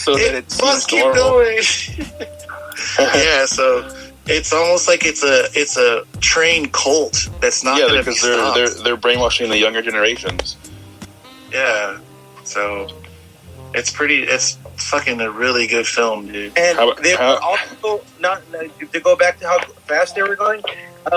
so that it must keep normal. going. Yeah, so it's almost like it's a trained cult that's not going to be stopped. They're brainwashing the younger generations. Yeah, so it's fucking a really good film, dude. And they were also not to go back to how fast they were going.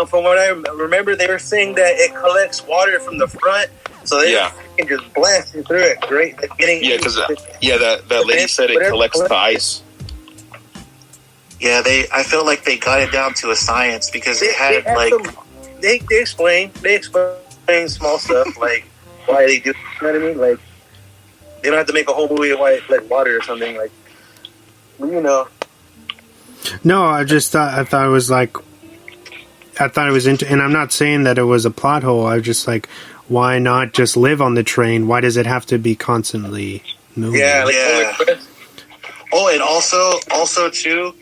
From what I remember, they were saying that it collects water from the front, so they can just blasting through it. Great, like that lady said it collects the ice. Yeah, I feel like they got it down to a science because they explain small stuff like why they do. You know what I mean? Like they don't have to make a whole movie of why it collects water or something. Like No, I just thought it was like. I thought it was and I'm not saying that it was a plot hole. I was just like, why not just live on the train? Why does it have to be constantly moving? Yeah. Oh, and also too,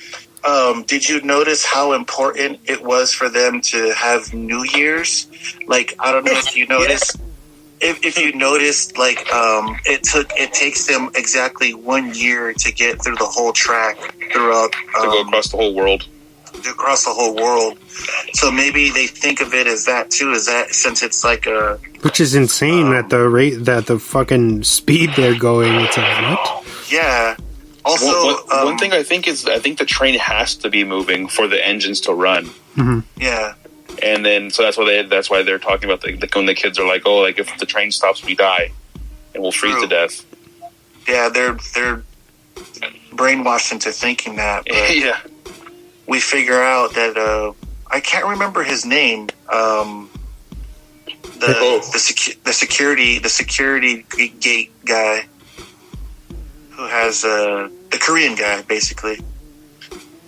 did you notice how important it was for them to have New Year's? Like, I don't know if you noticed. If you noticed, like, it takes them exactly 1 year to get through the whole track throughout to go across the whole world. So maybe they think of it as that too, since it's like a... Which is insane at the rate, that the fucking speed they're going. It's like, what? Yeah. Also... One thing I think the train has to be moving for the engines to run. Mm-hmm. Yeah. And then, so that's why they're talking about when the kids are like, oh, like if the train stops, we die. And we'll freeze to death. Yeah, they're brainwashed into thinking that. But yeah. We the I can't remember his name. The security gate guy who has the Korean guy basically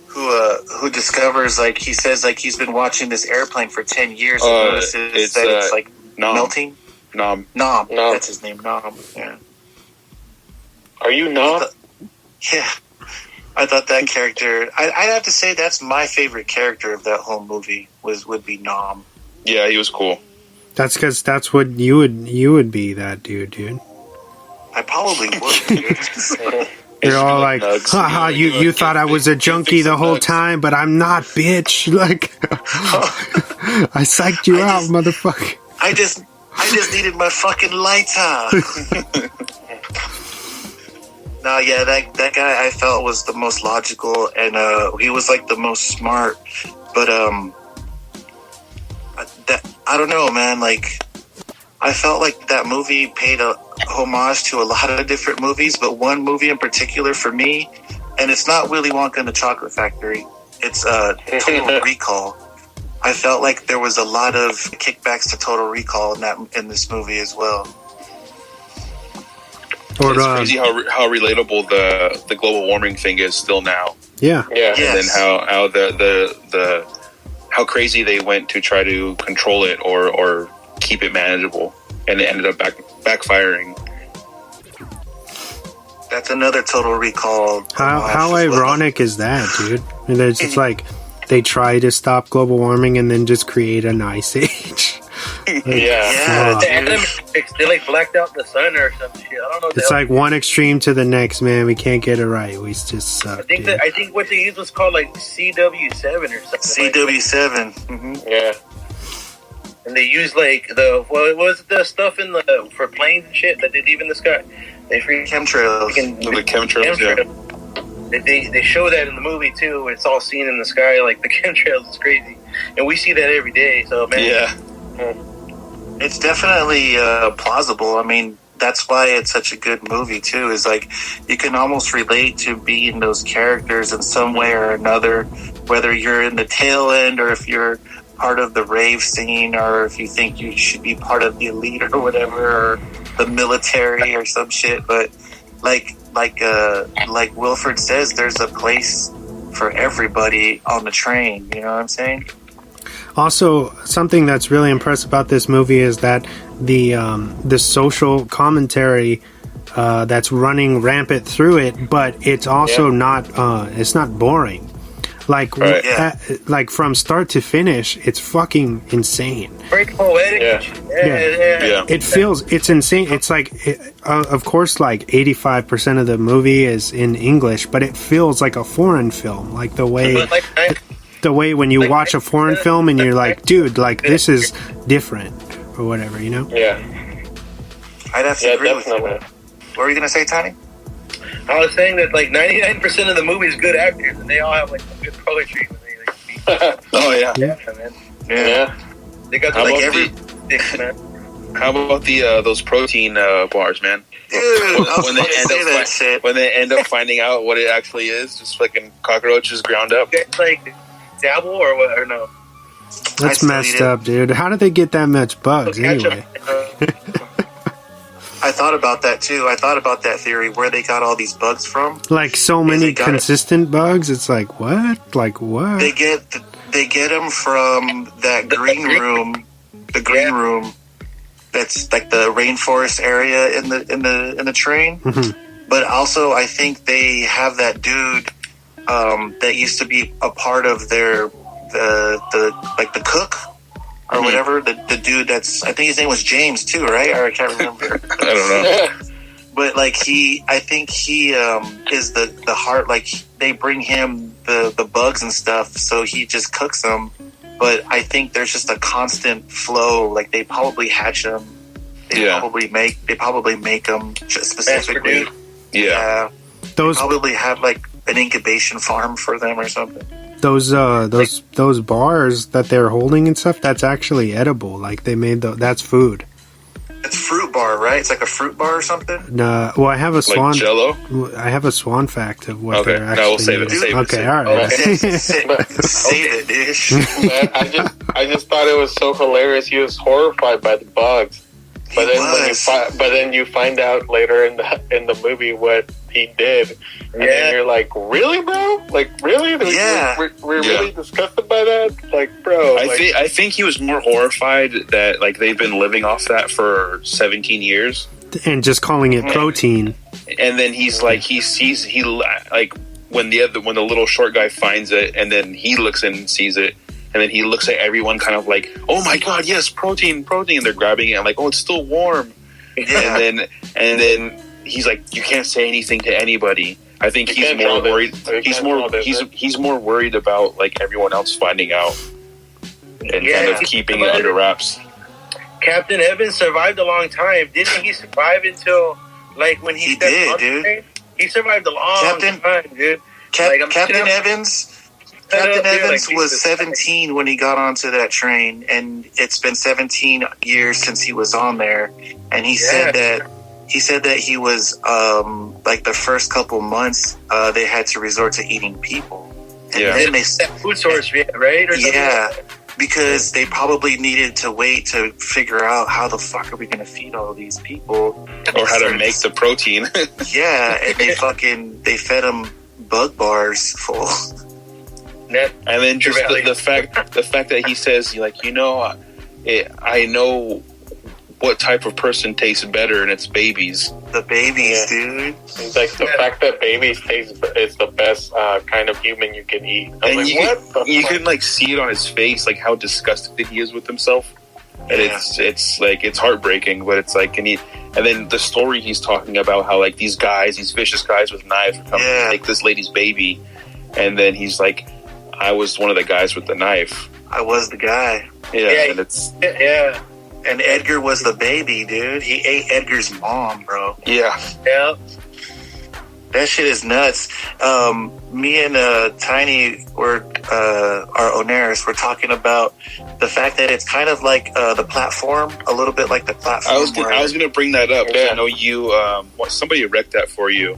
who discovers, like, he says, like, he's been watching this airplane for 10 years and notices that it's like melting. Nom. That's his name. Nom. Yeah. Are you Nom? Yeah. I thought that character... I'd have to say that's my favorite character of that whole movie would be Nom. Yeah, he was cool. That's because that's what you would be, that dude. I probably would, dude. They're all like, haha, you thought I was a junkie the whole time, but I'm not, bitch. Like, I psyched you out, motherfucker. I just needed my fucking lighter. No, yeah, that guy I felt was the most logical, and he was like the most smart. But I don't know, man. Like, I felt like that movie paid a homage to a lot of different movies, but one movie in particular for me, and it's not Willy Wonka and the Chocolate Factory. It's Total Recall. I felt like there was a lot of kickbacks to Total Recall in this movie as well. It's crazy how relatable the global warming thing is still now. Yeah. And then how the how crazy they went to try to control it or keep it manageable, and it ended up backfiring. That's another Total Recall. How ironic is that, dude? And it's just like they try to stop global warming and then just create an ice age. Yeah. The animatrix, they like blacked out the sun or some shit. I don't know. It's like one extreme to the next, man. We can't get it right. We just suck. I think what they used was called like CW7 or something. CW7. Mm-hmm. Yeah. And they used like what was the stuff for planes and shit that they leave in the sky? They free chemtrails. The chemtrails. Yeah. They show that in the movie too. It's all seen in the sky, like the chemtrails is crazy, and we see that every day. So man, yeah. It's definitely plausible. I mean, that's why it's such a good movie too, is like you can almost relate to being those characters in some way or another, whether you're in the tail end or if you're part of the rave scene or if you think you should be part of the elite or whatever, or the military or some shit. But like Wilford says, there's a place for everybody on the train. You know what I'm saying? Also, something that's really impressive about this movie is that the social commentary that's running rampant through it, but it's also not boring. Like, Right. like from start to finish, it's fucking insane. Very poetic. Yeah. It's insane. It's like, of course, like 85% of the movie is in English, but it feels like a foreign film. Like the way when you watch a foreign film and you're like, dude, like this is different or whatever, you know? Yeah. I'd have to agree with you. definitely. What were you gonna say, Tiny? I was saying that like 99% of the movie is good actors, and they all have like good poetry when they like speak. Oh yeah. Man. Yeah. They got How like about every sticks, man. How about the those protein bars, man? Dude, when they end up finding out what it actually is, just fucking cockroaches ground up. Get like dabble or what or no? That's messed up, dude. How did they get that much bugs anyway? I thought about that too. I thought about that theory where they got all these bugs from. Like so many consistent bugs. It's like what? Like what? They get them from that green room. The green room. That's like the rainforest area in the train. Mm-hmm. But also, I think they have that dude that used to be a part of their the cook. Or whatever, the dude that's, I think his name was James too, right? Or I can't remember. I don't know. But like I think he is the heart, like they bring him the bugs and stuff, so he just cooks them. But I think there's just a constant flow, like they probably hatch them. They probably make them just specifically. Yeah. Those probably have like an incubation farm for them or something. Those bars that they're holding and stuff, that's actually edible. Like they made that's food. It's fruit bar, right? It's like a fruit bar or something. No, well, I have a swan. Like Jello? I have a swan fact of what they're actually. No, we'll save it. Okay, all right. Save it, dude. Man, I just thought it was so hilarious. He was horrified by the bugs, but then you find out later in the movie what he did, and then you're like, really, bro? Like, really? We're really disgusted by that? Like, bro. I think he was more horrified that like they've been living off that for 17 years and just calling it protein. And then he's like, he like when the little short guy finds it, and then he looks and sees it, and then he looks at everyone kind of like, oh my god, yes, protein, and they're grabbing it. I'm like, oh, it's still warm. Yeah. And then he's like, you can't say anything to anybody. I think he's more worried. He's more worried about like everyone else finding out and kind of keeping it under wraps. Captain Evans survived a long time. Didn't he survive until like when he did, dude? He survived a long time, dude. Captain Evans was 17 when he got onto that train, and it's been 17 years since he was on there. And he said that he was like the first couple months they had to resort to eating people. And then they food source, right? Or because they probably needed to wait to figure out how the fuck are we going to feed all these people, or how to make the protein. And they fed them bug bars full. And then just the fact that he says, like, I know what type of person tastes better, and it's babies. The babies, dude. It's like the fact that babies taste is the best kind of human you can eat. And you can like see it on his face, like how disgusted he is with himself. And it's like, it's heartbreaking, but it's like, and then the story he's talking about how like these vicious guys with knives are coming to take this lady's baby, and then he's like, I was one of the guys with the knife. I was the guy. And Edgar was the baby, dude. He ate Edgar's mom, bro. Yeah. That shit is nuts. Me and Tiny our Onarres were talking about the fact that it's kind of like the platform, a little bit like the platform. I was going to bring that up. I know you. Somebody wrecked that for you.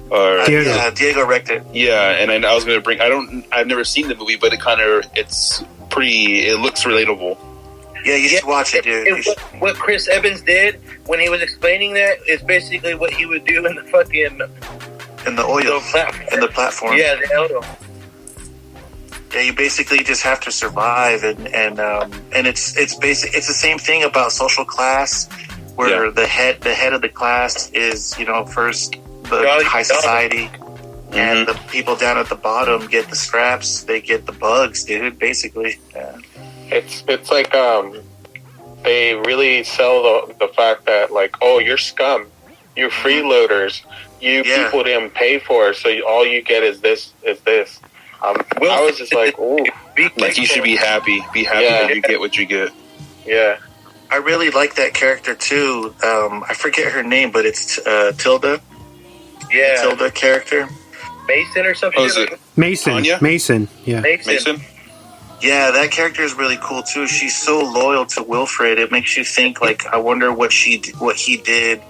Diego wrecked it. Yeah, and I was going to bring. I've never seen the movie, but it looks relatable. Yeah, you should watch it, dude. What Chris Evans did when he was explaining that is basically what he would do in the fucking platform. Yeah, the oil. Yeah, you basically just have to survive, and it's the same thing about social class, where the head of the class is first the high society, and the people down at the bottom get the scraps. They get the bugs, dude. Basically, it's like they really sell the fact that like, oh, you're scum, you're freeloaders, you people didn't pay for it, so all you get is this. I was just like, ooh, like you should be happy that you get what you get. Yeah. I really like that character too. I forget her name, but it's Tilda. Yeah, the Tilda character. Mason or something. Oh, is it Mason? Anya? Mason. Yeah. Mason. Yeah, that character is really cool too. She's so loyal to Wilfred. It makes you think like, I wonder what he did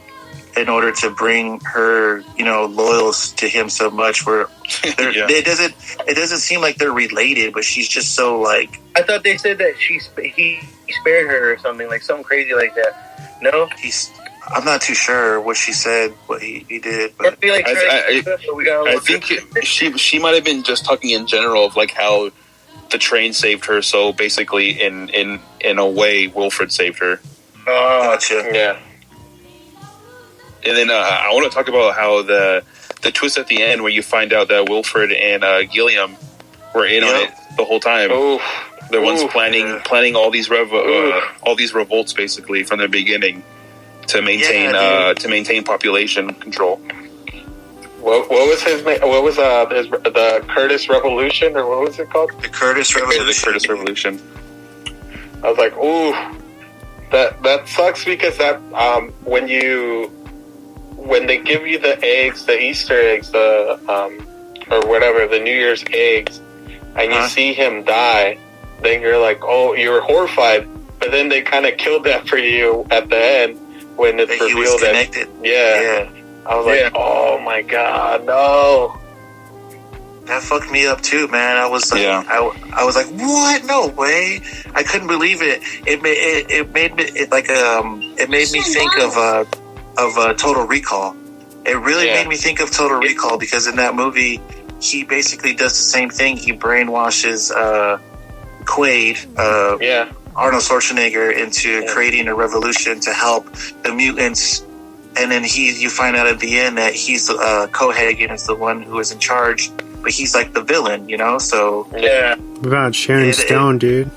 in order to bring her, loyal to him so much. Where it doesn't seem like they're related, but she's just so like. I thought they said that he spared her or something, like something crazy like that. No, I'm not too sure what she said, what he did. But I think she might have been just talking in general of like how the train saved her. So basically, in a way, Wilfred saved her. Oh, gotcha. Yeah. And then I want to talk about how the twist at the end where you find out that Wilfred and Gilliam were in on it the whole time. Ooh. The ones planning all these revolts basically from the beginning to maintain population control. What was his name? What was the Curtis Revolution, or what was it called? The Curtis Revolution. The Curtis Revolution. I was like, ooh, that sucks because that when they give you the eggs, the Easter eggs, or whatever, the New Year's eggs, and you see him die, then you're like, oh, you're horrified. But then they kind of killed that for you at the end when it's revealed he was connected. Yeah. I was like, oh my god, no. That fucked me up too, man. I was like, I was like, what? No way! I couldn't believe it. It made me think of Total Recall. It really made me think of Total Recall because in that movie, he basically does the same thing. He brainwashes Quaid, Arnold Schwarzenegger, into creating a revolution to help the mutants. And then you find out at the end that he's Cohagen is the one who is in charge, but he's like the villain, So What about Sharon Stone, dude?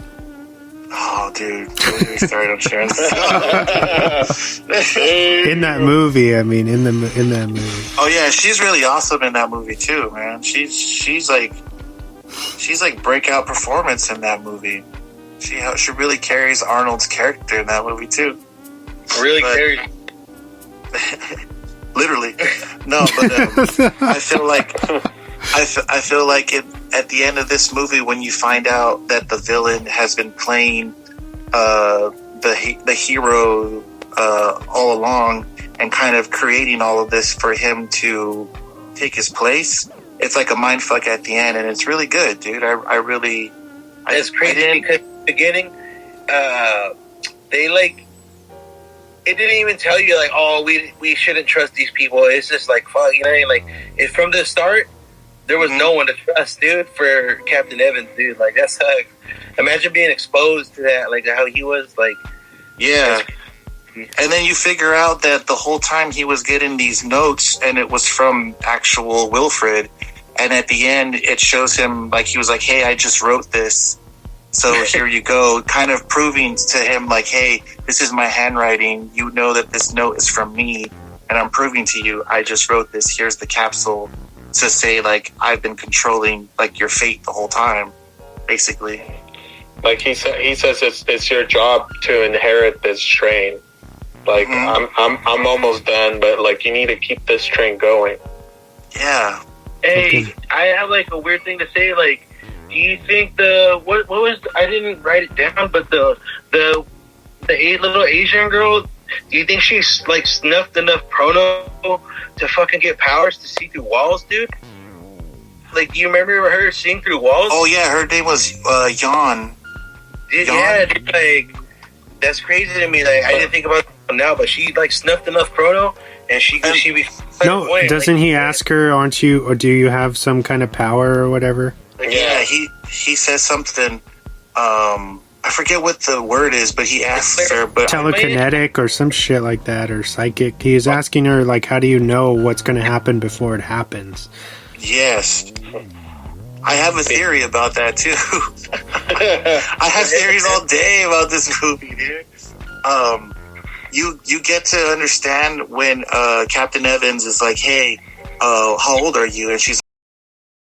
Oh, dude, don't get me started on Sharon Stone. In that movie, I mean, in that movie. Oh yeah, she's really awesome in that movie too, man. She's like breakout performance in that movie. She really carries Arnold's character in that movie too. Carries. Literally, no, but I feel like at the end of this movie, when you find out that the villain has been playing the hero all along and kind of creating all of this for him to take his place, it's like a mind fuck at the end, and it's really good, dude. It's crazy because in the beginning, it didn't even tell you like, oh, we shouldn't trust these people. It's just like, fuck, you know what I mean? Like, from the start, there was no one to trust, dude, for Captain Evans, dude. Like, that's like, imagine being exposed to that, like how he was, like. Yeah. And then you figure out that the whole time he was getting these notes, and it was from actual Wilfred. And at the end, it shows him like he was like, hey, I just wrote this. So here you go, kind of proving to him like, hey, this is my handwriting. You know that this note is from me, and I'm proving to you I just wrote this. Here's the capsule to say like I've been controlling like your fate the whole time, basically. Like he says, it's your job to inherit this train. Like I'm almost done, but like you need to keep this train going. Yeah. Hey, I have like a weird thing to say, like. Do you think what was I didn't write it down, but the little Asian girl, do you think she's like snuffed enough chrono to fucking get powers to see through walls, dude? Like, do you remember her seeing through walls? Oh yeah, her name was Yon. Yeah, dude, like that's crazy to me. Like I didn't think about it now, but she like snuffed enough chrono, and she be. No, doesn't he ask her? Aren't you, or do you have some kind of power or whatever? Yeah, he says something. I I forget what the word is, but he asks her, but telekinetic or some shit like that, or psychic. He is asking her, like, how do you know what's going to happen before it happens? Yes. I have a theory about that, too. I have theories all day about this movie, dude. You get to understand when Captain Evans is like, hey, how old are you? And she's